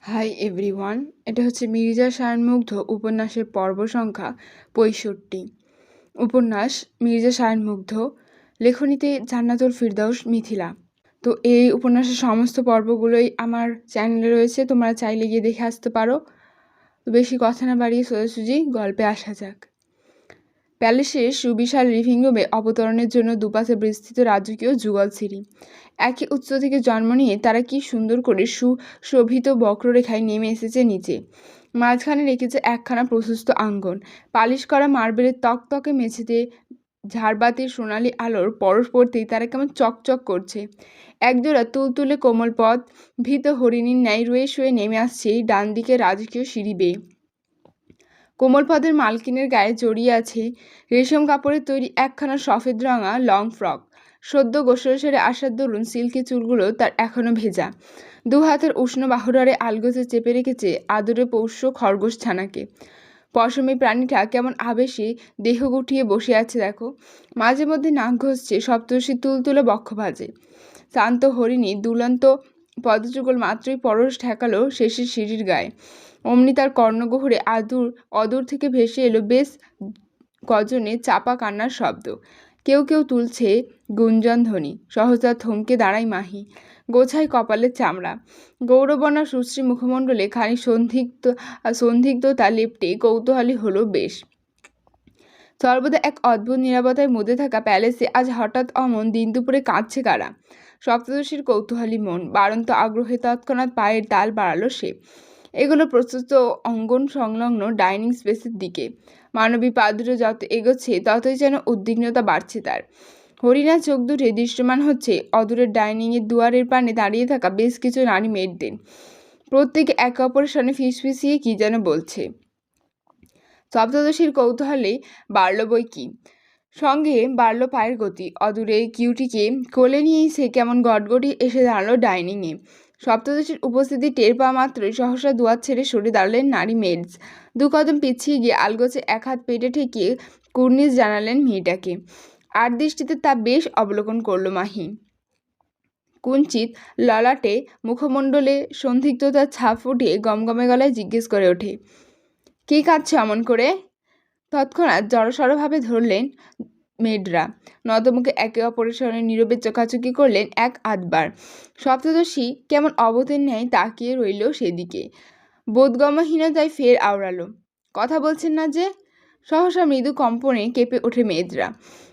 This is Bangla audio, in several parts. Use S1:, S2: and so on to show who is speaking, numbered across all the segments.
S1: হাই এভরিওয়ান, এটা হচ্ছে মির্জা শায়নমুগ্ধ উপন্যাসের পর্ব সংখ্যা ৬৫। উপন্যাস মির্জা শায়নমুগ্ধ, লেখনীতে জান্নাতুল ফিরদাউস মিথিলা। তো এই উপন্যাসের সমস্ত পর্বগুলোই আমার চ্যানেলে রয়েছে, তোমরা চাইলে গিয়ে দেখে আসতে পারো। তো বেশি কথা না বাড়িয়ে সোজাসুজি গল্পে আসা যাক। প্যালেসের সুবিশাল লিভিং রুমে অবতরণের জন্য দুপাশে বিস্তৃত রাজকীয় যুগল সিঁড়ি। একই উচ্চ থেকে জন্ম নিয়ে তারা কি সুন্দর করে সুশোভিত বক্ররেখায় নেমে এসেছে নিচে। মাঝখানে রেখেছে একখানা প্রশস্ত আঙ্গন, পালিশ করা মার্বেলের তকতকে মেঝেতে ঝাড়বাতির সোনালি আলোর পরশ পড়তেই তারা কেমন চকচক করছে। একজোড়া তুলতুলে কোমল পথ ভীত হরিণীর ন্যায় রয়ে শুয়ে নেমে আসছে ডান দিকে রাজকীয় সিঁড়ি বেয়ে। কোমল পদের মালকিনের গায়ে জড়িয়ে আছে রেশম কাপড়ের তৈরি একখানা সফেদ রঙা লং ফ্রক। সদ্য গোসল সেরে আসার দরুন সিল্কি চুলগুলো তার এখনো ভেজা। দু হাতের উষ্ণ বাহুডারে আলগোজে চেপে রেখেছে আদরে পৌষ্য খরগোশ ছানাকে। পশমী প্রাণীটা কেমন আবেশে দেহ গুটিয়ে বসে আছে দেখো। মাঝে মধ্যে নাক ঘষছে সপ্তর্ষি তুলতুলে বক্ষ ভাজে। শান্ত হরিণী দুলন্ত পদযুগল মাত্রই পরশ ঠেকালো শেষের সিঁড়ির গায়ে। অমনি তার কর্ণগহ্বরে অদূর থেকে ভেসে এলো বেশ গজনে চাপা কান্নার শব্দ। কেউ কেউ তুলছে গুঞ্জন ধ্বনি। সহজা থমকে দাঁড়ায় মাহি, গোছায় কপালের চামড়া। গৌরবর্ণা সুশ্রী মুখমণ্ডলে খানিক সন্দিগ্ধতা লেপ্টে কৌতূহলী হলো বেশ। সর্বদা এক অদ্ভুত নীরবতায় মধ্যে থাকা প্যালেসে আজ হঠাৎ অমন দিন দুপুরে কাঁদছে কারা? সপ্তদশীর কৌতূহলী মন বাড়ন্ত আগ্রহে তৎক্ষণাৎ পায়ের তাল বাড়ালো সে। এগুলো প্রস্তুত অঙ্গন সংলগ্ন ডাইনিং স্পেসের দিকে। মানবী পা দুটো যত এগোচ্ছে ততই যেন উদ্বিগ্নতা বাড়ছে তার। হরিণার চোখ দুটে দৃশ্যমান হচ্ছে অদূরের ডাইনিংয়ের দুয়ারের পানে দাঁড়িয়ে থাকা বেশ কিছু নারী মেয়েদের। প্রত্যেকে একে অপরের সামনে ফিসফিসিয়ে কি যেন বলছে। সপ্তদশীর কৌতূহলে বাড়ল বই কি, সঙ্গে বাড়ল পায়ের গতি। অদূরে কিউটিকে কোলে নিয়েই সে কেমন গটগটি এসে দাঁড়ালো ডাইনিংয়ে। সপ্তদশীর উপস্থিতি টের পাওয়া মাত্রই সহসা দুয়ার ছেড়ে সরে দাঁড়ালেন নারী মেডস। দু কদম পিছিয়ে গিয়ে আলগোছে এক হাত পেটে ঠেকিয়ে কুর্নিশ জানালেন মেয়েটাকে। আর দৃষ্টিতে তা বেশ অবলোকন করল মাহি। কুঞ্চিত ললাটে মুখমণ্ডলে সন্দিগ্ধতার ছাপ ফুটিয়ে গমগমে গলায় জিজ্ঞেস করে ওঠে, কে কাঁদছে অমন করে? তৎক্ষণাৎ জড়সড়ভাবে ধরলেন মেয়েডরা। নতমুখে একে অপরের সঙ্গে নীরবে চোখাচোখি করলেন এক আধবার। সপ্তদশী কেমন অবতের ন্যায় তাকিয়ে রইল সেদিকে। বোধগম্যহীনতায় ফের আওড়ালো, কথা বলছেন না যে? সহসা মৃদু কম্পনে কেঁপে ওঠে মেয়েদরা।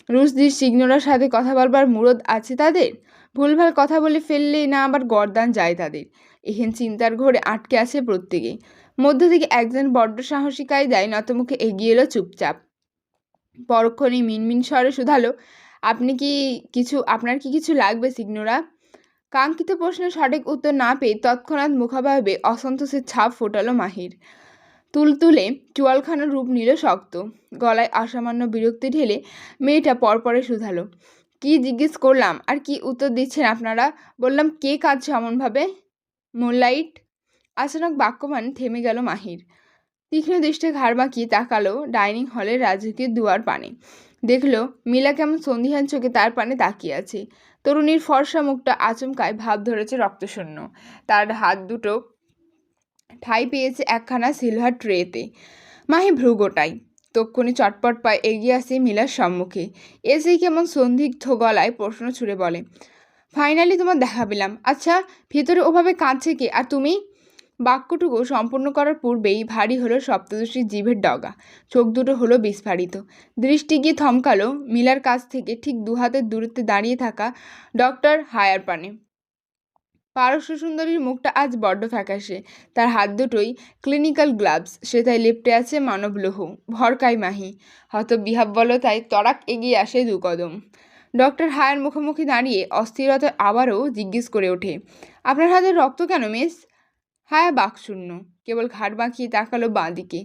S1: রুশদির সিগনোরার সাথে কথা বলবার মুরদ আছে তাদের? ভুলভাল কথা বলে ফেললে না আবার গরদান যায় তাদের? এহেন চিন্তার ঘোরে আটকে আছে প্রত্যেকে। মধ্য থেকে একজন বড্ড সাহসী কায়দায় নতমুখে এগিয়ে এলো চুপচাপ। পরক্ষণে মিনমিন স্বরে শুধালো, আপনার কি কিছু লাগবে সিগনোরা? কাঙ্ক্ষিত প্রশ্নের সঠিক উত্তর না পেয়ে তৎক্ষণাৎ মুখাবয়বে অসন্তোষের ছাপ ফোটালো মাহির। তুলতুলে চোয়ালখানার রূপ নিল শক্ত। গলায় অসামান্য বিরক্তি ঢেলে মেয়েটা পরপরে শুধালো, কি জিজ্ঞেস করলাম আর কি উত্তর দিচ্ছেন আপনারা? বললাম কে কাঁদছে অমনভাবে? মুনলাইট। আচানক বাক্যবান থেমে গেল মাহির। তীক্ষ্ণ দৃষ্টে ঘাড় বাঁকিয়ে তাকালো ডাইনিং হলের রাজকীয় দুয়ার পানে। দেখল মিলা কেমন সন্দিহান চোখে তার পানে তাকিয়ে আছে। তরুণীর ফর্সা মুখটা আচমকায় ভাব ধরেছে রক্তশূন্য। তার হাত দুটো ঠাঁই পেয়েছে একখানা সিলভার ট্রেতে। মাহি ভ্রু গোটায়। তক্ষুনি চটপট পায়ে এগিয়ে আসে মিলার সম্মুখে। এসেই কেমন সন্দিগ্ধ গলায় প্রশ্ন ছুড়ে বলে, ফাইনালি তোমার দেখা পেলাম। আচ্ছা, ভেতরে ওভাবে কাঁদছে কে? আর তুমি? বাক্যটুকু সম্পূর্ণ করার পূর্বেই ভারী হলো সপ্তদশীর জিভের ডগা। চোখ দুটো হলো বিস্ফারিত। দৃষ্টি গিয়ে থমকালো মিলার কাছ থেকে ঠিক 2 হাতের দূরত্বে দাঁড়িয়ে থাকা ডক্টর হায়ার পানে। পারস্য সুন্দরীর মুখটা আজ বড্ড ফ্যাকাশে। তার হাত দুটোই ক্লিনিক্যাল গ্লাভস, সেটাই লেপ্টে আছে মানবলৌহ। ভরকাই মাহি। হতবিহ্বলতায় তড়াক এগিয়ে আসে 2 কদম। ডক্টর হায়ার মুখোমুখি দাঁড়িয়ে অস্থিরতায় আবারও জিজ্ঞেস করে ওঠে, আপনার হাতে রক্ত কেন মিস? হায়া বাকশূন্য, কেবল ঘাড় বাঁকিয়ে তাকালো বাঁ দিকে।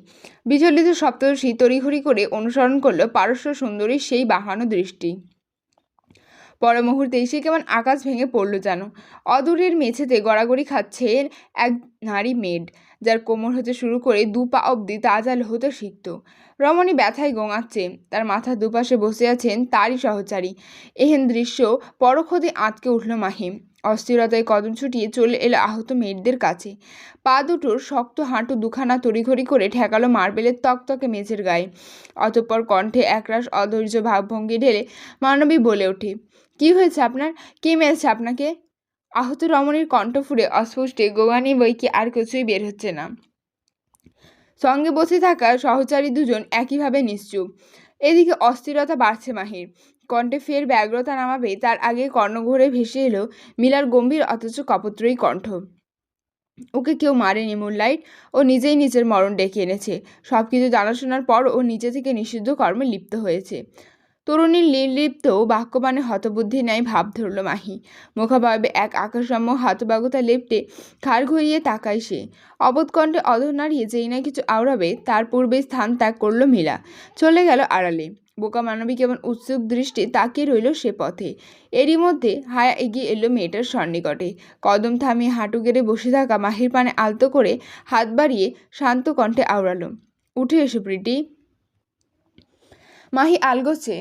S1: বিচলিত সপ্তদশী তড়িঘড়ি করে অনুসরণ করলো পারস্য সুন্দরীর সেই বাঁকানো দৃষ্টি। পর মুহূর্তেই সে কেমন আকাশ ভেঙে পড়ল যেন। অদূরের মেঝেতে গড়াগড়ি খাচ্ছে এক নারী মেড, যার কোমর হতে শুরু করে 2 পা অবধি তাজা লোহতে সিক্ত। রমণী ব্যথায় গোঙাচ্ছে। তার মাথার দুপাশে বসে আছেন তারই সহচারী। এহেন দৃশ্য পরক্ষণে আঁতকে উঠল মাহি। অস্থিরতায় কদম ছুটিয়ে চলে এলো আহত মেয়েদের কাছে। পা দুটোর শক্ত হাঁটু দুখানা তড়িঘড়ি করে ঠেকালো মার্বেলের তকতকে মেঝের গায়ে। অতঃপর কণ্ঠে একরাশ অধৈর্য ভাবভঙ্গি ঢেলে মানবী বলে ওঠে, কি হয়েছে আপনার? কে মেরেছে আপনাকে? আহত রমণীর কণ্ঠ ফুঁড়ে অস্পষ্টে গোগানি বই কি আর কিছুই বের হচ্ছে না। সঙ্গে বসে থাকা সহচারী দুজন একইভাবে নিশ্চুপ। এদিকে অস্থিরতা বাড়ছে মাহির। কণ্ঠে ফের ব্যগ্রতা নামাবে তার আগে কর্ণঘোরে ভেসে এলো মিলার গম্ভীর অথচ কপত্রয়ী কণ্ঠ। ওকে কেউ মারেনি মুনলাইট, ও নিজেই নিজের মরণ ডেকে এনেছে। সবকিছু জানাশোনার পর ও নিজে থেকে নিষিদ্ধ কর্মে লিপ্ত হয়েছে। তরুণীর নির্লিপ্ত বাক্যবাণে হতবুদ্ধি ন্যায় ভাব ধরল মাহি। মুখাভাবে এক আকাশম্য হতবাগতা লেপ্টে ঘাড় ঘুরিয়ে তাকায় সে। অবোধ কণ্ঠে অধর নাড়িয়ে যেই না কিছু আওড়াবে তার পূর্বে স্থান ত্যাগ করল মিলা। চলে গেল আড়ালে। বোকা মানবী কেমন উৎসুক দৃষ্টি তাকিয়ে রইল সে পথে। এরই মধ্যে হায়া এগিয়ে এলো মেয়েটার সন্নিকটে। কদম থামিয়ে হাঁটু গেড়ে বসে থাকা মাহির পানে আলতো করে হাত বাড়িয়ে শান্ত কণ্ঠে আওড়ালো, উঠে এসো প্রিটি। মাহি আলগোছে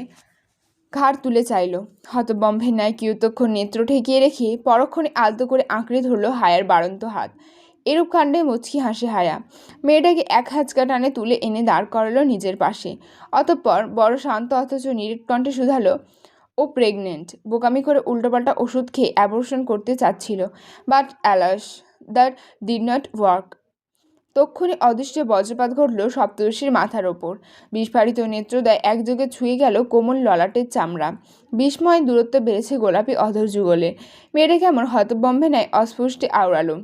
S1: ঘাড় তুলে চাইল। হতবম্ভের ন্যায় কিয়তক্ষণ নেত্র ঠেকিয়ে রেখে পরক্ষণে আলতো করে আঁকড়ে ধরল হায়ার বাড়ন্ত হাত। এরূপ কাণ্ডে মুচকি হাসে হায়া। মেয়েটাকে এক হাঁচকা টানে তুলে এনে দাঁড় করালো নিজের পাশে। অতঃপর বড় শান্ত অথচ নিরেট কণ্ঠে শুধালো, ও প্রেগনেন্ট। বোকামি করে উল্টোপাল্টা ওষুধ খেয়ে অ্যাবর্শন করতে চাচ্ছিল, but alas that did not work. তক্ষুনি অদৃষ্টে বজ্রপাত ঘটল সপ্তর্ষির মাথার ওপর। বিস্ফারিত নেত্রদয় একযোগে ছুঁয়ে গেল কোমল ললাটের চামড়া। বিস্ময় দূরত্ব বেড়েছে গোলাপি অধর যুগলে। মেয়েটা কেমন হতবম্বে নেয় অস্পষ্টে আওড়ালো,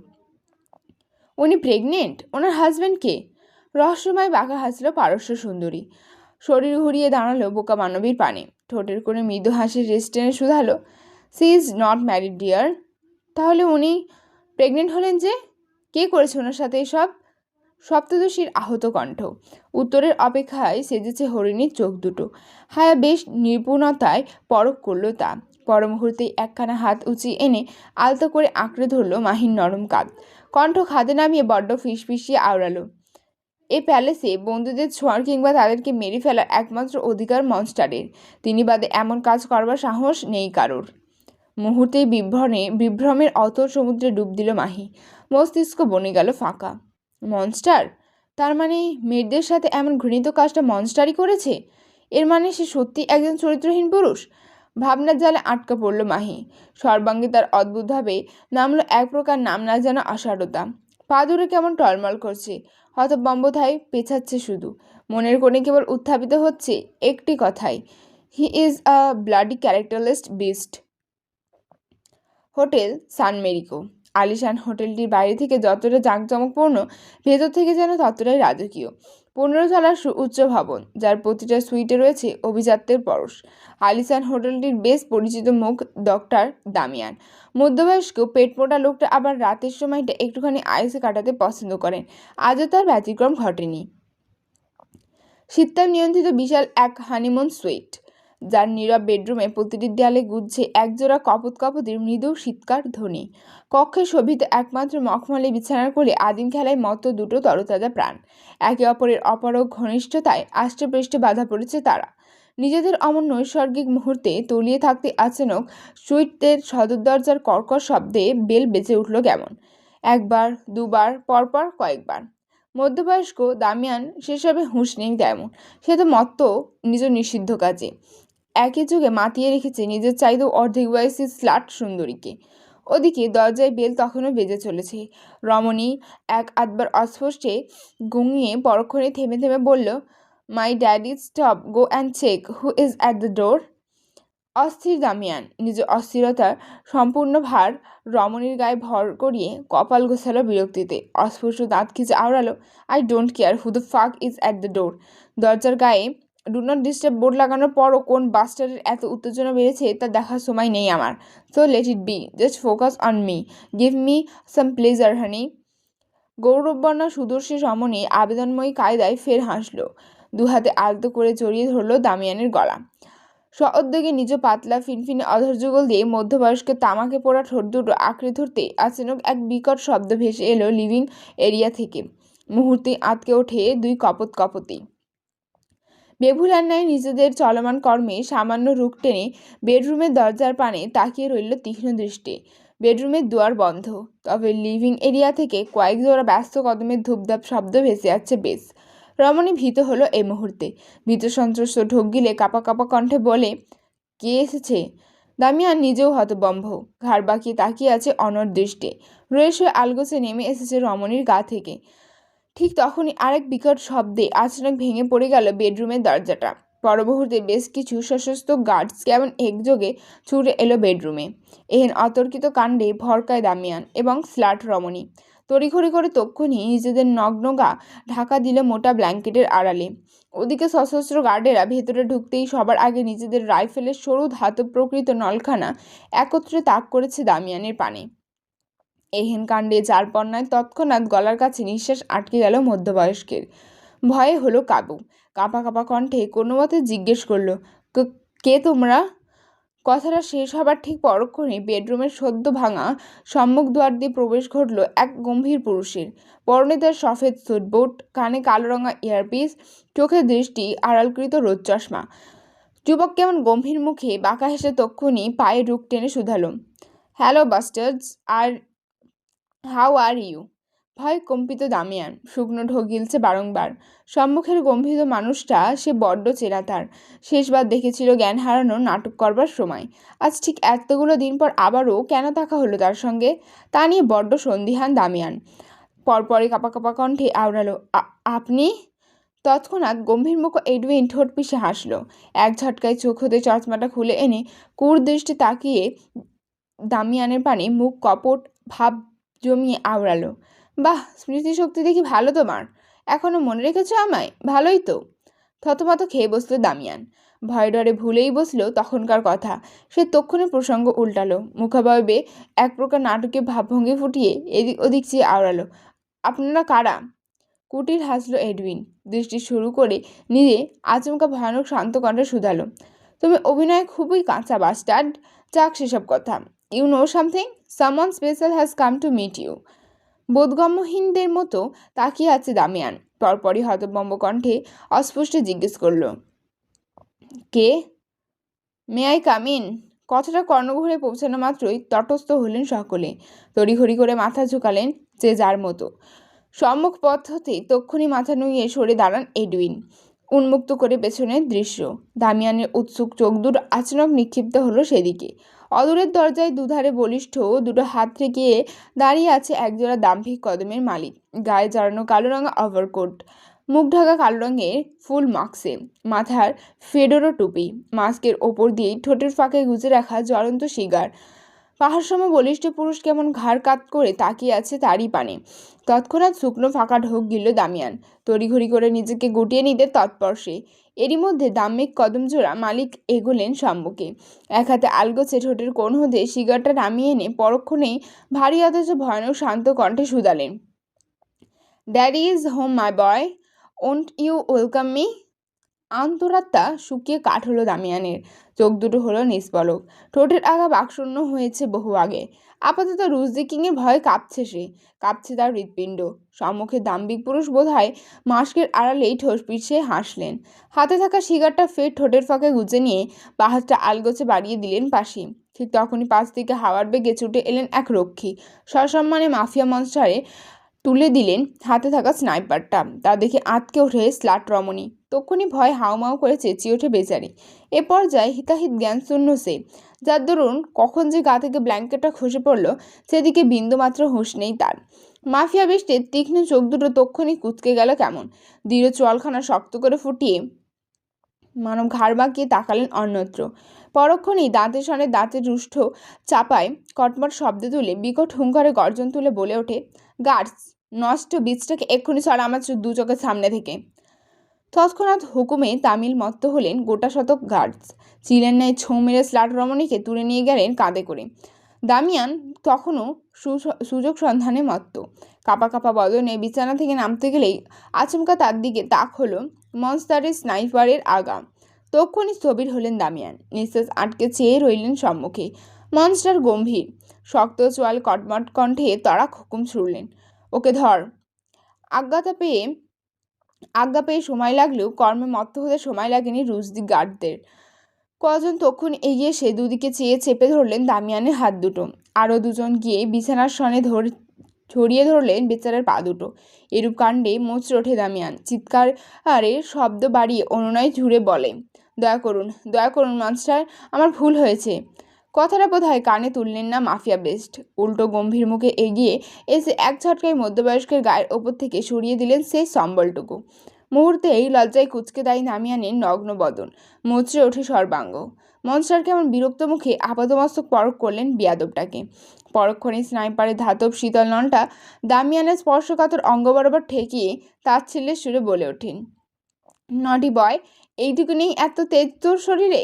S1: উনি প্রেগনেন্ট? ওনার হাজব্যান্ড কে? রহস্যময় বাঁকা হাসল পারস্য সুন্দরী। শরীর ঘুরিয়ে দাঁড়ালো বোকা মানবীর পানে। ঠোঁটের করে মৃদু হাসির রেস্ট টেনে শুধালো, she is not married dear. তাহলে উনি প্রেগনেন্ট হলেন যে? কে করেছে ওনার সাথে এসব? সপ্তদশীর আহত কণ্ঠ। উত্তরের অপেক্ষায় সেজেছে হরিণীর চোখ দুটো। হায়া বেশ নিপুণতায় পরখ করল তা। পর মুহূর্তেই একখানা হাত উঁচিয়ে এনে আলতো করে আঁকড়ে ধরল মাহির নরম কাঁধ। কণ্ঠ খাদে নামিয়ে বড্ড ফিসফিসিয়ে আওড়ালো, এ প্যালেসে বন্ধুদের ছোঁয়ার কিংবা তাদেরকে মেরে ফেলার একমাত্র অধিকার মনস্টারের। তিনি বাদে এমন কাজ করবার সাহস নেই কারোর। মুহূর্তেই বিভ্রমের অতল সমুদ্রে ডুব দিল মাহি। মস্তিষ্ক বনে গেল ফাঁকা। মনস্টার? তার মানে মেয়েদের সাথে এমন ঘৃণিত কাজটা মনস্টারই করেছে? এর মানে সে সত্যি একজন চরিত্রহীন পুরুষ? ভাবনার জালে আটকা পড়ল মাহি। সর্বাঙ্গে তার অদ্ভুতভাবে নামলো এক প্রকার নাম না জানা অসারতা। পা দূরে কেমন টলমল করছে। হতবম্বথায় পেছাচ্ছে শুধু। মনের কোণে কেবল উত্থাপিত হচ্ছে একটি কথাই, he is a bloody characterless beast. Hotel San Marico. আলিশান হোটেলটির বাইরে থেকে যতটা জাঁকজমকপূর্ণ, ভেতর থেকে যেন ততটাই রাজকীয়। 15 তলার উচ্চ ভবন, যার প্রতিটা সুইটে রয়েছে অভিজাত্যের পরশ। আলিশান হোটেলটির বেশ পরিচিত মুখ ডক্টর দামিয়ান। মধ্যবয়স্ক পেটমোটা লোকটা আবার রাতের সময়টা একটুখানি আইসে কাটাতে পছন্দ করেন। আজও তার ব্যতিক্রম ঘটেনি। শীততাপ নিয়ন্ত্রিত বিশাল এক হানিমুন সুইট, যার নীরব বেডরুমে প্রতিটি দেয়ালে গুজছে একজোড়া কপোতির মৃদু শীতকার ধ্বনি। কক্ষে শোভিত একমাত্র মখমলে বিছানার কোলে আদিম খেলায় মতো দুটো তরতাজা প্রাণ। একে অপরের অপারগ ঘনিষ্ঠতায় আষ্টেপৃষ্ঠে বাধা পড়েছে তারা। নিজেদের অমন নৈসর্গিক মুহূর্তে তলিয়ে থাকতে আচানক সুইটের সদর দরজার কর্কশ শব্দে বেল বেজে উঠল কেমন। একবার, দুবার, পরপর কয়েকবার। মধ্যবয়স্ক দামিয়ান সেসবে হুঁশ নেই তেমন। সে তো মত্ত নিজ নিষিদ্ধ কাজে। একই যুগে মাতিয়ে রেখেছে নিজের চাইতেও অর্ধেক বয়সী স্লাট সুন্দরীকে। ওদিকে দরজায় বেল তখনও বেজে চলেছে। রমণী এক আধবার অস্পষ্টে গুঙিয়ে পরক্ষণে থেমে থেমে বলল, my daddy, stop, go and check who is at the door. অস্থির দামিয়ান নিজের অস্থিরতার সম্পূর্ণ ভার রমণীর গায়ে ভর করিয়ে কপাল গোছালো বিরক্তিতে। অস্পষ্ট দাঁত খিচে আওড়ালো, I don't care who the fuck is at the door. দরজার গায়ে ডু নট ডিস্টার্ব বোর্ড লাগানোর পরও কোন বাস্টারের এত উত্তেজনা বেড়েছে তা দেখার সময় নেই আমার। So let it be, just focus on me, give me some pleasure honey. গৌরববর্ণা সুদর্শী রমণী আবেদনময়ী কায়দায় ফের হাসল। দুহাতে আলতো করে জড়িয়ে ধরল দামিয়ানের গলা। সউদ্যোগে নিজ পাতলা ফিনফিনে অধর যুগল দিয়ে মধ্যবয়স্কের তামাকে পোড়া ঠোঁট দুটো আঁকড়ে ধরতে আচানক এক বিকট শব্দ ভেসে এলো লিভিং এরিয়া থেকে। মুহূর্তেই আঁতকে ওঠে দুই কপোতি। বেভুলার ন্যায় নিজেদের চলমান কর্মে সামান্য রুখ টেনে বেডরুমের দরজার পানে তাকিয়ে রইল তীক্ষ্ণ দৃষ্টে। বেডরুমের দুয়ার বন্ধ, তবে লিভিং এরিয়া থেকে কয়েক জোড়া ব্যস্ত কদমের ধূপধাপ শব্দ ভেসে যাচ্ছে বেশ। রমণী ভীত হলো এই মুহূর্তে। ভীত সন্ত্রস্ত ঢোক গিলে কাপা কাপা কণ্ঠে বলে, কে এসেছে? দামিয়ান নিজেও হতবম্ব, ঘাড় বাঁকিয়ে তাকিয়ে আছে অনড় দৃষ্টে। রয়ে শুয়ে আলগোছে নেমে এসেছে রমণীর গা থেকে। ঠিক তখনই আরেক বিকট শব্দে আচমকা ভেঙে পড়ে গেল বেডরুমের দরজাটা। পর মুহূর্তে বেশ কিছু সশস্ত্র গার্ডস কেমন একযোগে ছুটে এলো বেডরুমে। এহেন অতর্কিত কাণ্ডে ভরকায় দামিয়ান এবং স্লাট রমণী। তড়িঘড়ি করে তক্ষুনি নিজেদের নগ্ন গা ঢাকা দিল মোটা ব্ল্যাঙ্কেটের আড়ালে। ওদিকে সশস্ত্র গার্ডেরা ভেতরে ঢুকতেই সবার আগে নিজেদের রাইফেলের সরু ধাতব প্রকৃত নলখানা একত্রে তাক করেছে দামিয়ানের পানে। এহেন কাণ্ডে চারপন্নায় তৎক্ষণাৎ গলার কাছে নিঃশ্বাস আটকে গেল মধ্যবয়স্কের। ভয়ে হলো কাবু। কাঁপা কাঁপা কণ্ঠে কোনো মতে জিজ্ঞেস করলো, কে তোমরা? কথাটা শেষ হবার ঠিক পরক্ষণে বেডরুমের সদ্য ভাঙা সম্মুখ দুয়ার দিয়ে প্রবেশ ঘটল এক গম্ভীর পুরুষের। পরনে তার সফেদ স্যুটবুট, কানে কালো রঙা ইয়ারপিস, চোখে দৃষ্টি আড়ালকৃত রোদ চশমা। যুবক কেমন গম্ভীর মুখে বাঁকা হেসে তক্ষুনি পায়ে রুখ টেনে শুধালো, হ্যালো বাস্টার্ডস, হাউ আর ইউ? ভয় কম্পিত দামিয়ান শুকনো ঢোক গিলছে বারংবার। সম্মুখের গম্ভীর মানুষটা সে বড্ড চেনা তার। শেষবার দেখেছিল জ্ঞান হারানোর নাটক করবার সময়। আজ ঠিক এতগুলো দিন পর আবারও কেন দেখা হলো তার সঙ্গে, তা নিয়ে বড্ড সন্দিহান দামিয়ান। পরপরই কাঁপা কাঁপা কণ্ঠে আওড়ালো, আপনি? তৎক্ষণাৎ গম্ভীর মুখ এডউইন ঠোঁট পিষে হাসল। এক ঝটকায় চোখ হতে চশমাটা খুলে এনে কুর দৃষ্টি তাকিয়ে দামিয়ানের পানে মুখ কপট ভাব জমিয়ে আওড়ালো, বাহ, স্মৃতিশক্তি দেখি ভালো তোমার। এখনো মনে রেখেছো আমায়? ভালোই তো। থতমত খেয়ে বসলো দামিয়ান। ভয় ডরে ভুলেই বসলো তখনকার কথা। সে তক্ষণে প্রসঙ্গ উল্টালো। মুখাবয়বে এক প্রকার নাটকীয় ভাবভঙ্গি ফুটিয়ে এদিক ওদিক চেয়ে আওড়ালো, আপনারা কারা? কুটির হাসলো এডউইন। দৃষ্টি শুরু করে নিজে আচমকা ভয়ানক শান্ত কণ্ঠে শুধালো, তুমি অভিনয় খুবই কাঁচা বাস্টার্ড। যাক সেসব কথা। You know something? Someone special has come to meet you. বোধগম্যহীনদের মতো তাকিয়ে আছে দামিয়ান। পরপরই হতভম্ব কণ্ঠে অস্পষ্ট জিজ্ঞেস করল, কে? May I come in? কথাটা কর্ণগহরে পৌঁছানো মাত্রই তটস্থ হলেন সকলে। তড়িঘড়ি করে মাথা ঝুঁকালেন যে যার মতো। সম্মুখ পথ হতে তক্ষুনি মাথা নুইয়ে সরে দাঁড়ান এডউইন, উন্মুক্ত করে পেছনের দৃশ্য। দামিয়ানের উৎসুক চোখ দুটো আচমক নিক্ষিপ্ত হলো সেদিকে। অদূরের দরজায় দুধারে বলিষ্ঠ দুটো হাত ঠেকিয়ে দাঁড়িয়ে আছে একজোড়া দাম্ভিক কদমের মালিক। গায়ে জড়ানো কালো রঙা ওভারকোট, মুখ ঢাকা কালো রঙের ফুল মাস্কে, মাথার ফেডোরো টুপি। মাস্কের ওপর দিয়েই ঠোঁটের ফাঁকে গুজে রাখা জ্বলন্ত সিগার। পাহাড়সম বলিষ্ঠ পুরুষ কেমন ঘাড় কাত করে তাকিয়ে আছে তারই পানে। তৎক্ষণাৎ শুকনো ফাঁকা ঢোক গিলল দামিয়ান। তড়িঘড়ি করে নিজেকে গুটিয়ে নিতে তৎপর সে। এরই মধ্যে দাম্ভিক কদমজোড়া মালিক এগোলেন সম্মুখে। এক হাতে আলগোছে ঠোঁটের কোণ হতে সিগারটা নামিয়ে এনে পরক্ষণেই ভারী অথচ ভয়ানক শান্ত কণ্ঠে শুধালেন, daddy is home my boy, won't you welcome me? আন্তরাত্মা শুকিয়ে কাঠ হলো দামিয়ানের। চোখ দুটো হলো নিষ্পলক। ঠোঁটের আগা বাকশূন্য হয়েছে বহু আগে। আপাতত রুজদি কিংয়ের ভয়ে কাঁপছে সে, কাঁপছে তার হৃৎপিণ্ড। সম্মুখে দাম্ভিক পুরুষ বোধহয় মাস্কের আড়ালেই ঠোঁস পিছিয়ে হাসলেন। হাতে থাকা সিগারটা ফের ঠোঁটের ফাঁকে গুজে নিয়ে বাহাতটা আলগোছে বাড়িয়ে দিলেন পাশে। ঠিক তখনই পাশ থেকে হাওয়ার বেগে ছুটে এলেন এক রক্ষী। সসম্মানে মাফিয়া মনস্টারে তুলে দিলেন হাতে থাকা স্নাইপারটা। তা দেখে আঁতকে ওঠে স্লাট রমণী। তক্ষুনি ভয় হাউমাউ করে চেঁচিয়ে ওঠে বেচারি। এ পর্যায়ে হিতাহিত জ্ঞানশূন্য সে, যার দরুন কখন যে গা থেকে ব্ল্যাঙ্কেটটা খসে পড়ল সেদিকে বিন্দুমাত্র হুঁশ নেই তার। মাফিয়া বেষ্টের তীক্ষ্ণ চোখ দুটো তক্ষুনি কুঁচকে গেল কেমন। দৃঢ় চোয়ালখানা শক্ত করে ফুটিয়ে মানব ঘাড় বাঁকিয়ে তাকালেন অন্যত্র। পরক্ষণেই দাঁতের সনে দাঁতের রুষ্ঠ চাপায় কটমট শব্দ তুলে বিকট হুঙ্কারে গর্জন তুলে বলে ওঠে, গার্ডস, নষ্ট বীজটাকে এক্ষুনি সরা আমার দু চোখের সামনে থেকে। তৎক্ষণাৎ হুকুমে তামিল মত্ত হলেন গোটা শতক গার্ডস। চিলের ন্যায় ছোঁ মেরে স্লাট রমণীকে তুলে নিয়ে গেলেন কাঁধে করে। দামিয়ান তখনও সুযোগ সন্ধানে মত্ত। কাঁপা কাঁপা বদনে বিছানা থেকে নামতে গেলেই আচমকা তার দিকে তাক হলো মনস্টারের স্নাইপারের আগা। তক্ষুনি স্থবির হলেন দামিয়ান। নিঃশ্বাস আটকে চেয়ে রইলেন সম্মুখে। মনস্টার গম্ভীর শক্ত চোয়াল কটমট কণ্ঠে তড়াক হুকুম ছুড়লেন, ওকে ধর। আজ্ঞা পেয়ে সময় লাগলেও কর্মে মত্ত হতে সময় লাগেনি রুজদি গার্ডদের। কজন তখন এগিয়ে এসে দুদিকে চেয়ে চেপে ধরলেন দামিয়ানের হাত দুটো। আরও দুজন গিয়ে বিছানার সনে ছড়িয়ে ধরলেন বেচারার পা দুটো। এরূপ কাণ্ডে মোচড়ে ওঠে দামিয়ান। চিৎকারে শব্দ বাড়িয়ে অনুনয় ঝুড়ে বলে, দয়া করুন মাস্টার, আমার ভুল হয়েছে। কথাটা বোধহয় কানে তুললেন না মাফিয়া বেস্ট। উল্টো গম্ভীর মুখে এগিয়ে এসে এক ঝটকায় মধ্যবয়স্কের গায়ের ওপর থেকে সরিয়ে দিলেন সেই সম্বলটুকু। মুহূর্তেই লজ্জায় কুঁচকে দেয় দামিয়ানের নগ্ন বদন, মোচড়ে ওঠে সর্বাঙ্গ। মনস্টার কেমন বিরক্ত মুখে আপাদমস্তক পরখ করলেন বিয়াদবটাকে। পরক্ষণে স্নাইপারের ধাতব শীতল নলটা দামিয়ানের স্পর্শকাতর অঙ্গ বরাবর ঠেকিয়ে তাচ্ছিল্যের সুরে বলে ওঠেন, নটি বয়, এইটুকু নেই এত তেজ তোর শরীরে?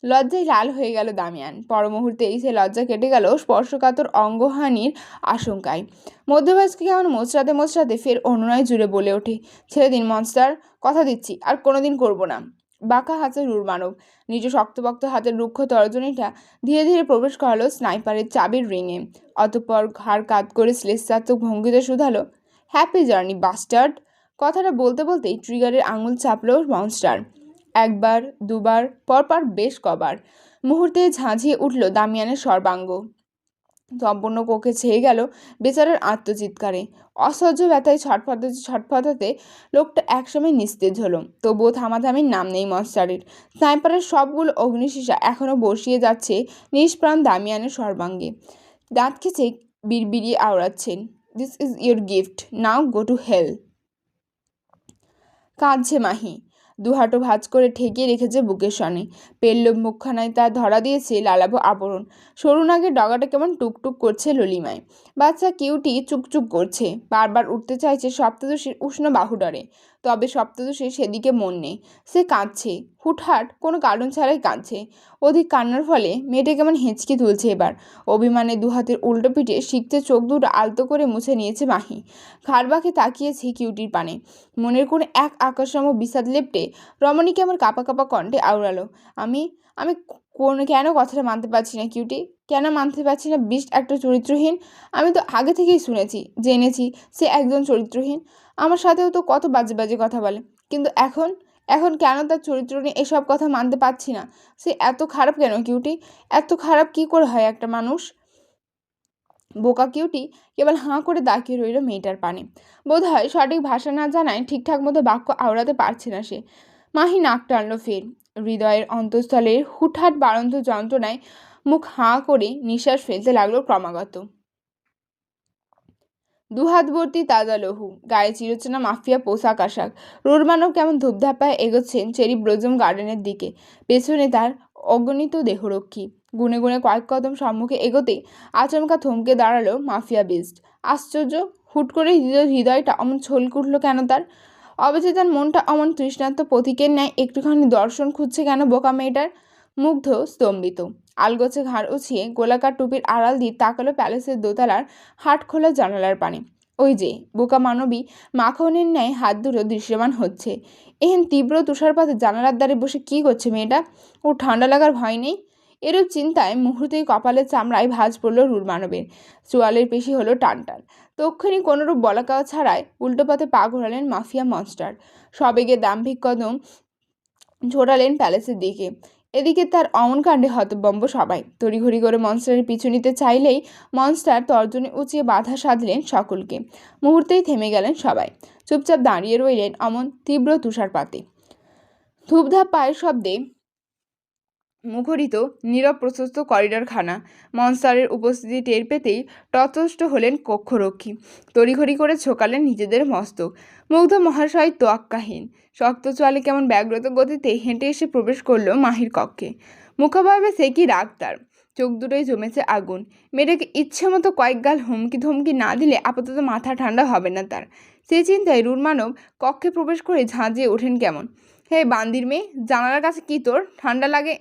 S1: লজ্জায় লাল হয়ে গেল দামিয়ান। পর মুহূর্তেই সে লজ্জা কেটে গেল স্পর্শকাতর অঙ্গহানির আশঙ্কায়। মধ্যবয়স্ক কেমন মোচড়াতে ফের অনুনয় জুড়ে বলে ওঠে, ছেড়ে দিন মনস্টার, কথা দিচ্ছি আর কোনোদিন করব না। বাঁকা হাতে রুরমানব নিজ শক্তপোক্ত হাতের রুক্ষ তর্জনীটা ধীরে ধীরে প্রবেশ করালো স্নাইপারের চাবির রিংয়ে। অতঃপর ঘাড় কাত করে শ্লেষাত্মক ভঙ্গিতে শুধালো, হ্যাপি জার্নি বাস্টার্ড। কথাটা বলতে বলতেই ট্রিগারের আঙুল চাপল মনস্টার। একবার দুবার পরপর বেশ কবার। মুহূর্তে ঝাঁঝিয়ে উঠল দামিয়ানের সর্বাঙ্গ। সম্পূর্ণ কোকে ছেয়ে গেল বেচারার আত্মচিৎকারে। অসহ্য ব্যথায় ছটফটাতে লোকটা একসময় নিস্তেজ হলো। তবুও থামাথামির নাম নেই মনস্টারের। স্নাইপারের সবগুলো অগ্নিশিশা এখনও বসিয়ে যাচ্ছে নিষ্প্রাণ দামিয়ানের সর্বাঙ্গে। দাঁত খেঁচে বিড়বিড়িয়ে আওড়াচ্ছেন, this is your gift, now go to hell. কাঁদছে মাহি। দুহাঁটু ভাঁজ করে ঠেকিয়ে রেখেছে বুকের সনে। পেল্লব মুখখানায় তার ধরা দিয়েছে লালাভ আবরণ। সরু নাগের ডগাটা কেমন টুকটুক করছে ললিমায়। বাচ্চা কিউটি চুকচুক করছে, বারবার উঠতে চাইছে সপ্তদশীর উষ্ণ বাহুডরে। তবে সপ্তদশীর সেদিকে মন নেই। সে কাঁদছে, হুটহাট কোনো কারণ ছাড়াই কাঁদছে। অধিক কান্নার ফলে মেয়েটা কেমন হেঁচকি তুলছে এবার। অভিমানে দুহাতের উল্টো পিঠে শিখতে চোখ দুটো আলতো করে মুছে নিয়েছে মাহি। ঘাড়বাঁকে তাকিয়েছে কিউটির পানে। মনের কোণে এক আকাশসম বিষাদ লেপ্টে রমণী কেমন কাঁপা কাঁপা কণ্ঠে আওড়ালো, আমি আমি কেন কথাটা মানতে পারছি না কিউটি, কেন মানতে পারছি না বিষ্ট একটা চরিত্রহীন? আমি তো আগে থেকেই শুনেছি, জেনেছি সে একজন চরিত্রহীন। আমার সাথেও তো কত বাজে বাজে কথা বলে, কিন্তু এখন এখন কেন তার চরিত্র নিয়ে এসব কথা মানতে পারছি না? সে এত খারাপ কেন কিউটি? এত খারাপ কি করে হয় একটা মানুষ? বোকা কিউটি কেবল হাঁ করে তাকিয়ে রইল মেয়েটার পানে। বোধহয় সঠিক ভাষা না জানায় ঠিকঠাক মতো বাক্য আওড়াতে পারছে না সে। মাহি নাক টানল ফের। হৃদয়ের অন্তঃস্থলের হুটহাট বাড়ন্ত যন্ত্রণায় মুখ হাঁ করে নিঃশ্বাস ফেলতে লাগলো ক্রমাগত। দুহাত ভর্তি তাজা লহু, গায়ে চিরচেনা মাফিয়া পোশাক আশাক। রুরমানব কেমন ধূপধাপায় এগোচ্ছেন চেরি ব্লজম গার্ডেনের দিকে। পেছনে তার অগণিত দেহরক্ষী। গুনে গুনে কয়েক কদম সম্মুখে এগোতেই আচমকা থমকে দাঁড়ালো মাফিয়া বিস্ট। আশ্চর্য, হুট করে হৃদয়টা অমন ছলকে উঠল কেন তার? অবচেতন মনটা অমন তৃষ্ণার্ত পথিকের ন্যায় একটুখানি দর্শন খুঁজছে কেন বোকা মেয়েটার? মুগ্ধ, স্তম্ভিত। আলগোছে ঘাড় উছিয়ে গোলাকার টুপির আড়াল দিয়ে তাকালো প্যালেসের দোতলার হাট খোলা জানালার পানে। ওই যে বোকা মানবী মাখনের ন্যায় হাত দুটো দৃশ্যমান হচ্ছে। এহেন তীব্র তুষারপাতে জানালার দ্বারে বসে কি করছে মেয়েটা? ও ঠান্ডা লাগার ভয় নেই? এরূপ চিন্তায় মুহূর্তেই কপালের চামড়ায় ভাঁজ পড়ল রুরমানবের। চোয়ালের পেশি হলো টানটান। তক্ষুনি কোনোরূপ বলাকাওয়া ছাড়াই উল্টো পথে পা ঘোরালেন মাফিয়া মনস্টার। সবেগে দাম্ভিক কদম ছোটালেন প্যালেসের দিকে। এদিকে তার অমন কাণ্ডে হতভম্ব সবাই। তড়িঘড়ি করে মনস্টারের পিছু নিতে চাইলেই মনস্টার তর্জনী উঁচিয়ে বাধা সাধলেন সকলকে। মুহূর্তেই থেমে গেলেন সবাই। চুপচাপ দাঁড়িয়ে রইলেন অমন তীব্র তুষারপাতে। ধূপধাপ পায়ের শব্দে মুখরিত নীরব প্রশস্ত করিডরখানা। মনস্টারের উপস্থিতি টের পেতেই ততষ্ট হলেন কক্ষরক্ষী। তড়িঘড়ি করে ছোকালেন নিজেদের মস্তক। মুগ্ধ মহাশয় তোয়াক্কাহীন শক্ত চোয়ালে কেমন ব্যাগ্রত গতিতে হেঁটে এসে প্রবেশ করল মাহির কক্ষে। মুখাভাবে সে কি রাগ তার, চোখ দুটোই জমেছে আগুন। মেয়েটাকে ইচ্ছে মতো কয়েক গাল হুমকি ধমকি না দিলে আপাতত মাথা ঠান্ডা হবে না তার। সেই চিন্তায় রুরমানব কক্ষে প্রবেশ করে ঝাঁঝিয়ে ওঠেন কেমন, হে বান্দির মেয়ে, জানালার কাছে কি তোর ঠান্ডা লাগে?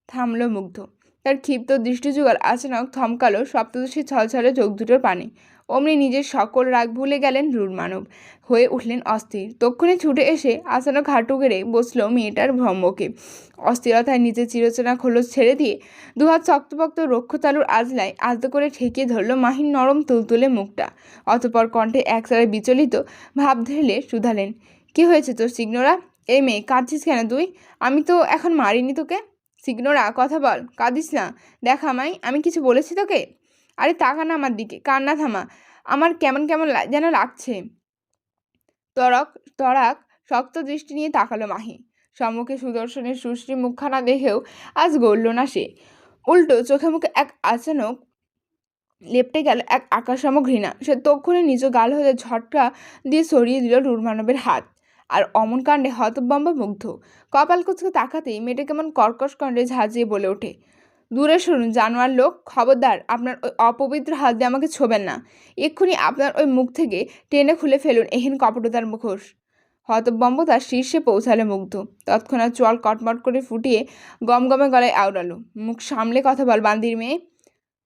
S1: থামল মুগ্ধ। তার ক্ষিপ্ত দৃষ্টিযুগল আচানক থমকালো সপ্তদশী ছলছলে চোখ দুটোর পানে। অমনি নিজের সকল রাগ ভুলে গেলেন রুরমানব। হয়ে উঠলেন অস্থির। তক্ষুনি ছুটে এসে আচানক হাঁটু গেড়ে বসল মেয়েটার ভ্রম্যকে। অস্থিরতায় নিজের চিরচেনা খোলস ছেড়ে দিয়ে দুহাত শক্তপোক্ত রক্ষতালুর আজলায় আলতো করে ঠেকিয়ে ধরল মাহির নরম তুলতুলে মুখটা। অতঃপর কণ্ঠে একসাথে বিচলিত ভাব ঢেলে শুধালেন, কি হয়েছে তোর সিগনোরা? এই মেয়ে, কাঁদছিস কেন তুই? আমি তো এখন মারিনি তোকে। সিগনোরা, কথা বল, কাঁদিস না। দেখ আমায়, আমি কিছু বলেছি তোকে? আরে তাকা না আমার দিকে, কান্না থামা। আমার কেমন কেমন যেন লাগছে। তরক তরাক শক্ত দৃষ্টি নিয়ে তাকালো মাহি। সম্মুখে সুদর্শনের সুশ্রী মুখখানা দেখেও আজ গড়ল না সে। উল্টো চোখে মুখে এক আচানক লেপটে গেল এক আকাশসম ঘৃণা। সে তক্ষুনি নিজ গাল হতে ঝটকা দিয়ে সরিয়ে দিল রুরমানবের হাত। আর অমন কাণ্ডে হতভম্ব মুগ্ধ। কপাল কুঁচকে তাকাতেই মেয়েটা কেমন কর্কশ কণ্ঠে ঝাঁঝিয়ে বলে ওঠে, দূরে সরুন জানোয়ার লোক, খবরদার আপনার ওই অপবিত্র হাত দিয়ে আমাকে ছোবেন না। এক্ষুনি আপনার ওই মুখ থেকে টেনে খুলে ফেলুন এহেন কপটতার মুখোশ। হতভম্ব তার শীর্ষে পৌঁছালো মুগ্ধ। তৎক্ষণাৎ চোয়াল কটমট করে ফুটিয়ে গমগমে গলায় আওড়ালো, মুখ সামলে কথা বল বান্দির মেয়ে।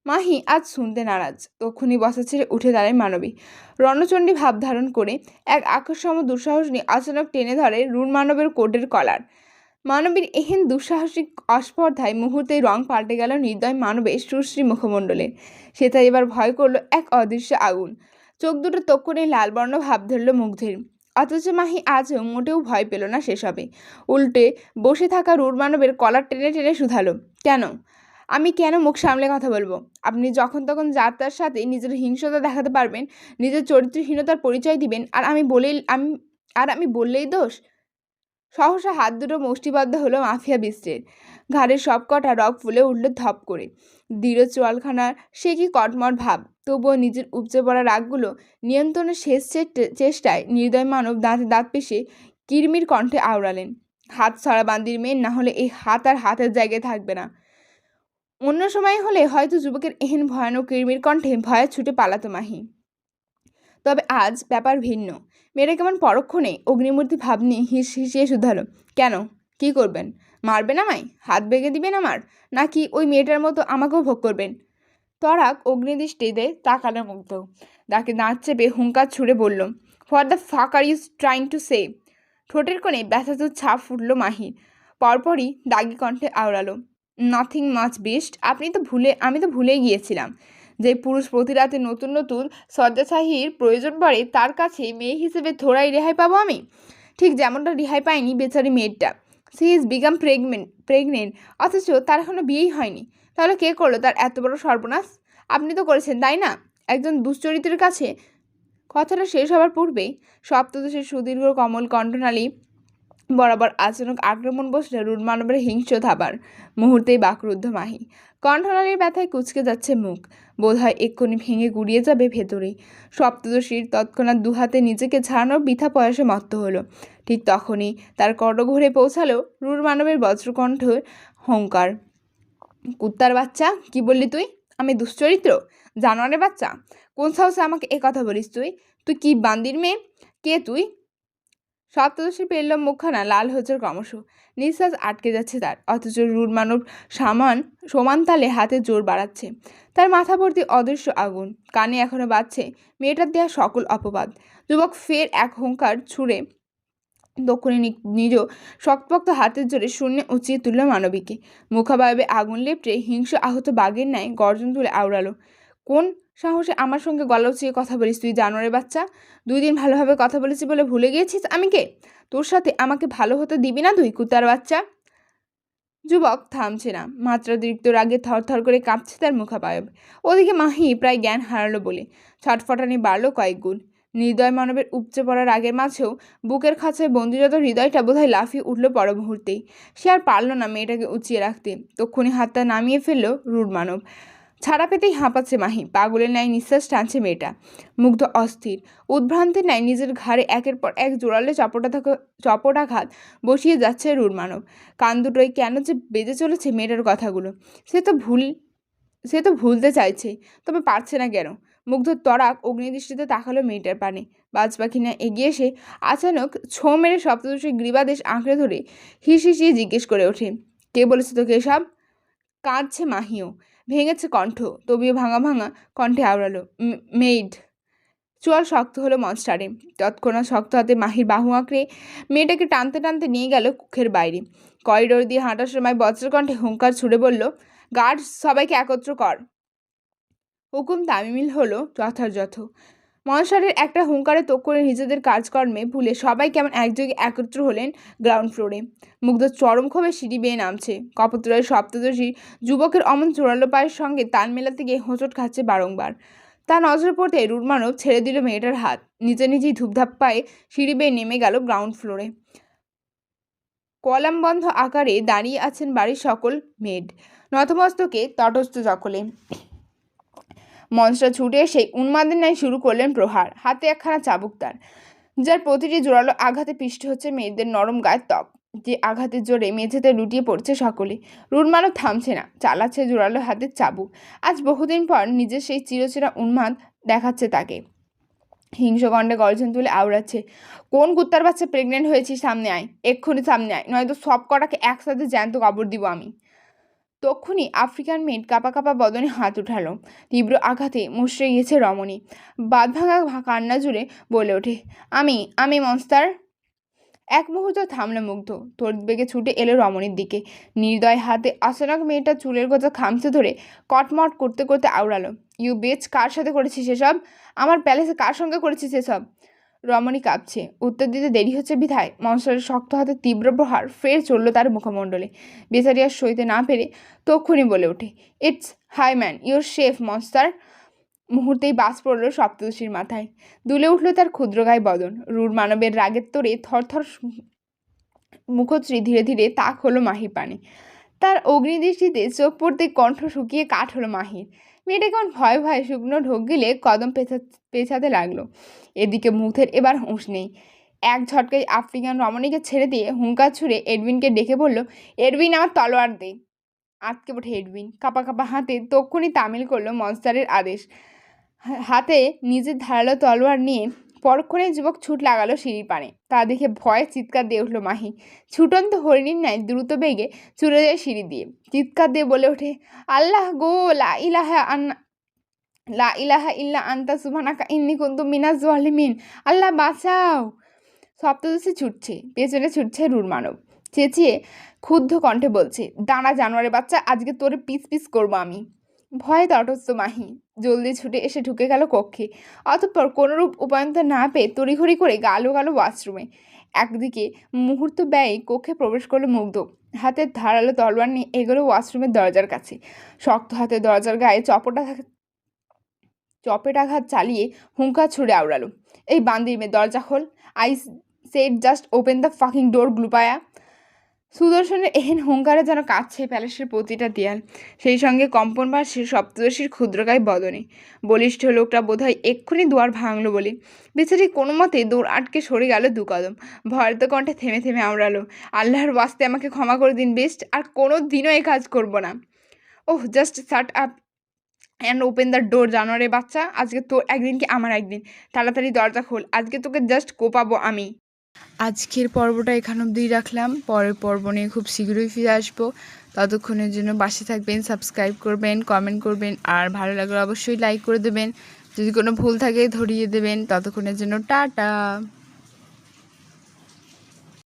S1: মাহি আজ শুনতে নারাজ। তক্ষুনি বসা ছেড়ে উঠে দাঁড়ায় মানবী। রণচণ্ডী ভাব ধারণ করে এক আকস্মম দুঃসাহস নিয়ে আচানক টেনে ধরে রুণ মানবের কোটের কলার। মানবীর এহেন দুঃসাহসিক অস্পর্ধায় মুহূর্তেই রং পাল্টে গেল নির্দয় মানবের সুশ্রী মুখমণ্ডলের। সে তাই এবার ভয় করলো এক অদৃশ্য আগুন। চোখ দুটো তক্ষণে লালবর্ণ ভাব ধরল মুগ্ধের। অথচ মাহি আজও মোটেও ভয় পেল না সেসবে। উল্টে বসে থাকা রুণ মানবের কলার টেনে টেনে শুধালো, কেন? আমি কেন মুখ সামলে কথা বলবো? আপনি যখন তখন যার তার সাথে নিজের হিংস্রতা দেখাতে পারবেন, নিজের চরিত্রহীনতার পরিচয় দিবেন, আর আমি বললেই দোষ? সহসা হাত দুটো মুষ্টিবদ্ধ হলো মাফিয়া বিস্টের। ঘাড়ের সব কটা রগ ফুলে উঠল ধপ করে। দৃঢ় চোয়ালখানার সে কি কটমট ভাব। তবুও নিজের উপচে পড়া রাগগুলো নিয়ন্ত্রণের শেষ চেষ্টায় নির্দয় মানব দাঁতে দাঁত পিষে কিরমির কণ্ঠে আওড়ালেন, হাত ছড়া বান্দির মেয়ে, না হলে এই হাত আর হাতের জায়গায় থাকবে না। অন্য সময় হলে হয়তো যুবকের এহেন ভয়ানক কিরমির কণ্ঠে ভয়ে ছুটে পালাতো মাহি। তবে আজ ব্যাপার ভিন্ন। মেয়েটা কেমন পরক্ষণে অগ্নিমূর্তি ভাব নিয়ে হিসিয়ে শুধালো, কেন? কি করবেন? মারবেন আমায়? হাত ভেঙে দিবেন আমার? নাকি ওই মেয়েটার মতো আমাকেও ভোগ করবেন? তরাক অগ্নিদৃষ্টিতে তাকালো মুগ্ধ। তাকে দাঁত চেপে হুঙ্কার ছুড়ে বলল, what the fuck are you trying to say? ঠোঁটের কোণে ব্যথাতুর ছাপ ফুটল মাহির। পরপরই দাগি কণ্ঠে আওড়ালো, নাথিং মাচ বিস্ট। আমি তো ভুলে গিয়েছিলাম যে পুরুষ প্রতি রাতে নতুন নতুন শয্যাশাহীর প্রয়োজন পড়ে তার কাছে মেয়ে হিসেবে থোড়াই রেহাই পাবো আমি। ঠিক যেমনটা রেহাই পায়নি বেচারি মেয়েটা। সি ইজ বিকাম প্রেগনেন্ট, অথচ তার এখনো বিয়েই হয়নি। তাহলে কে করলো তার এত বড় সর্বনাশ? আপনি তো করেছেন, তাই না? একজন দুশ্চরিত্রের কাছে। কথাটা শেষ হবার পূর্বেই সপ্তদশের সুদীর্ঘ কমল কণ্ঠনালী বরাবর আচানক আক্রমণ বসলে রুণমানবের হিংস্র থাবার। মুহূর্তেই বাকরুদ্ধ মাহি। কণ্ঠনালীর ব্যথায় কুঁচকে যাচ্ছে মুখ। বোধহয় এক্ষুনি ভেঙে গুড়িয়ে যাবে ভেতরে। সপ্তদশীর তৎক্ষণাৎ দুহাতে নিজেকে ছাড়ানোর বৃথা প্রয়াসে মত্ত হলো। ঠিক তখনই তার কর্ণঘুরে পৌঁছালো রুণমানবের বজ্রকণ্ঠের হুঙ্কার, কুত্তার বাচ্চা, কি বললি তুই? আমি দুশ্চরিত্র? জানোয়ারের বাচ্চা? কোন সাহসে আমাকে এ কথা বলিস তুই? তুই কি বান্দির মেয়ে? কে তুই? সপ্তদশী পেরল মুখখানা লাল হচ্ছে ক্রমশ। নিঃশ্বাস আটকে যাচ্ছে তার। অথচ রুড মানব সমান তালে হাতে জোর বাড়াচ্ছে। তার মাথা ভর্তি অদৃশ্য আগুন। কানে এখনো বাজছে মেয়েটার দেয়া সকল অপবাদ। যুবক ফের এক হুঙ্কার ছুঁড়ে দক্ষিণে নিজ শক্তপোক্ত হাতের জোরে শূন্যে উঁচিয়ে তুলল মানবীকে। মুখাবয়বে আগুন লেপটে হিংস্র আহত বাঘের ন্যায় গর্জন তুলে আওড়ালো, কোন সাহসে আমার সঙ্গে গলা উঁচিয়ে কথা বলিস তুই, জানোয়ারের বাচ্চা? 2 দিন ভালোভাবে কথা বলেছি বলে ভুলে গিয়েছিস আমি কে? তোর সাথে আমাকে ভালো হতে দিবি না তুই, কুত্তার বাচ্চা? যুবক থামছে না। মাত্রাতিরিক্ত রাগে থরথর করে কাঁপছে তার মুখাবয়ব। ওদিকে মাহি প্রায় জ্ঞান হারালো বলে ছটফটানি বাড়ল কয়েক গুণ। নির্দয় মানবের উপচে পড়া রাগের মাঝেও বুকের খাঁচায় বন্দিরত হৃদয়টা বোধহয় লাফিয়ে উঠল পর মুহূর্তেই। সে আর পারল না মেয়েটাকে উঁচিয়ে রাখতে। তক্ষুনি হাতটা নামিয়ে ফেলল রুড মানব। ছাড়া পেতেই হাঁপাচ্ছে মাহি। পাগলের ন্যায় নিঃশ্বাস টানছে মেয়েটা। মুগ্ধ অস্থির, উদ্ভ্রান্তের ন্যায় নিজের ঘাড়ে একের পর এক জোরালো চপটাঘাত বসিয়ে যাচ্ছে রুড মানব। কান দুটোই কেন যে বেজে চলেছে মেয়েটার কথাগুলো। সে তো ভুলতে চাইছে, তবে পারছে না কেন? মুগ্ধ তরাক অগ্নিদৃষ্টিতে তাকালো মেয়েটার পানে। বাজ পাখি না এগিয়ে এসে আচানক ছো মেরে সপ্তদশীর গ্রীবাদেশ আঁকড়ে ধরে হিসিয়ে জিজ্ঞেস করে ওঠে, কে বলেছে তোকে এসব? কাঁদছে মাহিও, ভেঙেছে কণ্ঠ। তবিও ভাঙা ভাঙা কণ্ঠে আওড়ালো, মেইড। চোয়াল শক্ত হলো মনস্টারে। তৎক্ষণাৎ শক্ত হাতে মাহির বাহু আঁকড়ে মেয়েটাকে টানতে টানতে নিয়ে গেল কক্ষের বাইরে। করিডোর দিয়ে হাঁটার সময় বজ্রকণ্ঠে হুঙ্কার ছুড়ে বলল, গার্ড সবাইকে একত্র কর। হুকুম তামিল হলো যথাযথ। মনসারের একটা হুঙ্কারে তক্ষণে নিজেদের কাজকর্মে ভুলে সবাই কেমন একযোগে একত্র হলেন গ্রাউন্ড ফ্লোরে। মুগ্ধ চরম ক্ষোভে সিঁড়ি বেয়ে নামছে। কপোতরায় সপ্তদশী যুবকের অমন জোরালো পায়ের সঙ্গে তাল মেলাতে গিয়ে হোঁচট খাচ্ছে বারংবার। তা নজরে পড়তে রুটমানব ছেড়ে দিল মেয়েটার হাত, নিজে নিজেই ধূপধাপ পায়ে সিঁড়ি বেয়ে নেমে গেল গ্রাউন্ড ফ্লোরে। কলামবন্ধ আকারে দাঁড়িয়ে আছেন বাড়ির সকল মেড, নতমস্তকে তটস্থ সকলে। মনসা ছুটে এসে উন্মাদের ন্যায় শুরু করলেন প্রহার, হাতে একখানা চাবুক তার, যার প্রতিটি জোরালো আঘাতে পিষ্ট হচ্ছে মেয়েদের নরম গায়ের ত্বক। যে আঘাতের জোরে মেঝেতে লুটিয়ে পড়ছে সকলে। রুনমানও থামছে না, চালাচ্ছে জোরালো হাতের চাবুক। আজ বহুদিন পর নিজের সেই চিরচেনা উন্মাদ দেখাচ্ছে তাকে। হিংস্রকণ্ডে গর্জন তুলে আওড়াচ্ছে, কোন কুত্তার বাচ্চা প্রেগনেন্ট হয়েছিস, সামনে আয়, এক্ষুনি সামনে আয়, নয়তো সব কটাকে একসাথে জ্যান্ত কবর দিব আমি। তক্ষুনি আফ্রিকান মেড কাঁপা কাঁপা বদনে হাত উঠালো। তীব্র আঘাতে মুষড়ে গিয়েছে রমণী। বাঁধ ভাঙা কান্না জুড়ে বলে ওঠে, আমি আমি মনস্টার। এক মুহূর্ত থামলো মুগ্ধ, তড়িৎ বেগে ছুটে এলো রমণীর দিকে। নির্দয় হাতে আচানক মেয়েটা চুলের গোছা খামচে ধরে কটমট করতে করতে আওড়ালো, ইউ বেচ, কার সাথে করেছিস এসব? আমার প্যালেসে কার সঙ্গে করেছিস এসব? রমণী কাঁপছে, উত্তর দিতে দেরি হচ্ছে বিধায় মনস্টারের শক্ত হাতে তীব্র প্রহার ফের চলল তার মুখমণ্ডলে। বেচারি আর সইতে না পেরে তক্ষুনি বলে ওঠে, it's high man, your chef monster. মুহূর্তেই বাজ পড়ল সপ্তদশীর মাথায়। দুলে উঠল তার ক্ষুদ্রগায় বদন। রূঢ় মানবের রাগের তোড়ে থরথর মুখশ্রী ধীরে ধীরে তাক হলো মাহির পানে। তার অগ্নিদৃষ্টিতে চোখ পড়তে কণ্ঠ শুকিয়ে কাঠ হলো মাহির। মেয়েটা কেমন ভয়ে ভয়ে শুকনো ঢোক গিলে কদম পেছাতে লাগলো। এদিকে মুখের এবার হুঁশ নেই। এক ঝটকায় আফ্রিকান রমণীকে ছেড়ে দিয়ে হুঙ্কার ছুঁড়ে এডউইনকে ডেকে বলল, এডউইন, আমার তলোয়ার দে। আটকে ওঠে এডউইন, কাঁপা কাঁপা হাতে তক্ষুনি তামিল করলো মনস্টারের আদেশ। হাতে নিজের ধারালো তলোয়ার নিয়ে পরক্ষণে যুবক ছুট লাগালো সিঁড়ির পানে। তা দেখে ভয়ে চিৎকার দিয়ে উঠল মাহি। ছুটন্ত হরিণীর ন্যায় দ্রুত বেগে ছুটে যায় সিঁড়ি দিয়ে, চিৎকার দিয়ে বলে ওঠে, আল্লাহ গো, লা ইলাহা ইল্লা আন্তা সুবহানাকা ইন্নী কুনতু মিনাজ জালিমিন। আল্লাহ বাঁচাও। সপ্তদশী ছুটছে, পেছনে ছুটছে রুরমানব। চেঁচিয়ে ক্ষুব্ধ কণ্ঠে বলছে, দাঁড়া জানোয়ারের বাচ্চা, আজকে তোরে পিস পিস করবো আমি। ভয়ে তটস্থ মাহি জলদি ছুটে এসে ঢুকে গেল কক্ষে। অতঃপর কোনোরূপ উপায়ন্ত না পেয়ে তড়িঘড়ি করে গালো ওয়াশরুমে। একদিকে মুহূর্ত ব্যয়ে কক্ষে প্রবেশ করলো মুগ্ধ। হাতের ধারালো তলোয়ার নিয়ে এগোলো ওয়াশরুমের দরজার কাছে। শক্ত হাতে দরজার গায়ে চপেটাঘাত চালিয়ে হুঙ্কার ছুড়ে আওড়ালো, এই বান্দির মেয়ে, দরজা খোল। I said just open the fucking door, গ্লুপায়া। সুদর্শনের এহেন হুঙ্কারে যেন কাঁদছে প্যালেসের প্রতিটা দেয়াল। সেই সঙ্গে কম্পন বাড়ছে সপ্তদশীর ক্ষুদ্রকায় বদনে। বলিষ্ঠ লোকটা বোধহয় এক্ষুনি দুয়ার ভাঙলো বলে বেচারি কোনো মতে দৌড় আটকে সরে গেল দু কদম। ভয়ার্ত কণ্ঠে থেমে থেমে আওড়ালো, আল্লাহর ওয়াস্তে আমাকে ক্ষমা করে দিন বেস্ট, আর কোনো দিনও এই কাজ করবো না। Oh, just shut up and open the door জানোয়ারের বাচ্চা, আজকে তোর একদিন কি আমার একদিন, তাড়াতাড়ি দরজা খোল, আজকে তোকে জাস্ট কোপাবো আমি। আজকের পর্বটা এখান অবধিই রাখলাম, পরের পর্ব নিয়ে খুব শীঘ্রই ফিরে আসবো। ততক্ষণের জন্য পাশে থাকবেন, সাবস্ক্রাইব করবেন, কমেন্ট করবেন, আর ভালো লাগলে অবশ্যই লাইক করে দেবেন। যদি কোনো ভুল থাকে ধরিয়ে দেবেন। ততক্ষণের জন্য টাটা।